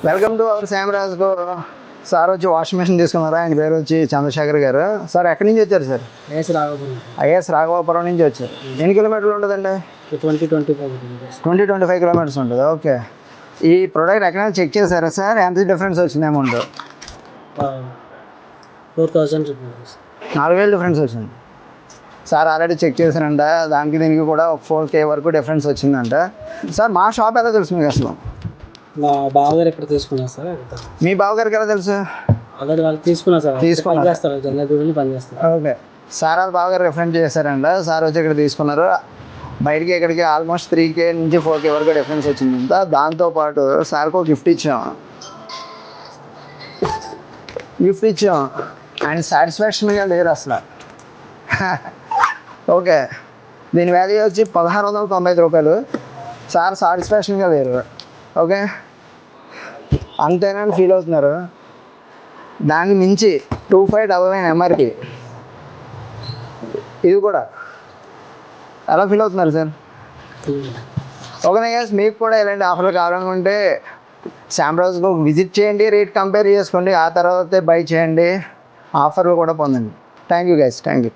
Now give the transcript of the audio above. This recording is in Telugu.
వెల్కమ్ టు అవర్ శామరాజ్ గో. సార్ వచ్చి వాషింగ్ మెషిన్ తీసుకున్నారు. ఆయన పేరు వచ్చి చంద్రశేఖర్ గారు. సార్ ఎక్కడి నుంచి వచ్చారు సార్? ఐఎస్ రాఘవాపురం నుంచి వచ్చారు. ఎన్ని కిలోమీటర్లు ఉంటుందండి? 20-25 కిలోమీటర్స్ ఉంటుంది. ఓకే. ఈ ప్రోడక్ట్ ఎక్కడైనా చెక్ చేశారా సార్? ఎంత డిఫరెన్స్ వచ్చింది అమౌంట్? 4,000 డిఫరెన్స్ వచ్చింది. సార్ ఆల్రెడీ చెక్ చేశానంట. దానికి దీనికి కూడా 4K వరకు డిఫరెన్స్ వచ్చిందంట. సార్ మా షాప్ ఎలా తెలుసు మీకు అసలు? మా బావగారు ఎక్కడ తీసుకున్నారు సార్? మీ బావగారికి ఎలా తెలుసు? ఆల్రెడీ వాళ్ళు తీసుకున్నారు సార్. తీసుకున్నారు. పనిచేస్తారు. ఓకే. సార్ వాళ్ళ బావగారు రిఫరెన్స్ చేశారంట. సార్ వచ్చి ఇక్కడ తీసుకున్నారు. బయటికి ఇక్కడికి ఆల్మోస్ట్ 3K నుంచి 4K వరకు డిఫరెన్స్ వచ్చిందంట. దాంతోపాటు సార్కి ఒక గిఫ్ట్ ఇచ్చాం. ఆయన సాటిస్ఫాక్షన్గా లేరు అసలు. ఓకే. దీని వాల్యూ వచ్చి 1,695 రూపాయలు. సార్ సాటిస్ఫాక్షన్గా లేరు. ఓకే. అంతేనని ఫీల్ అవుతున్నారు. దాన్ని మించి 2599 MRP. ఇది కూడా ఎలా ఫీల్ అవుతున్నారు సార్? ఓకే గైస్, మీకు కూడా ఇలాంటి ఆఫర్లు కావాలనుకుంటే శామరాజ్కు విజిట్ చేయండి, రేట్ కంపేర్ చేసుకోండి, ఆ తర్వాతే బై చేయండి, ఆఫర్లు కూడా పొందండి. Thank you guys. Thank you.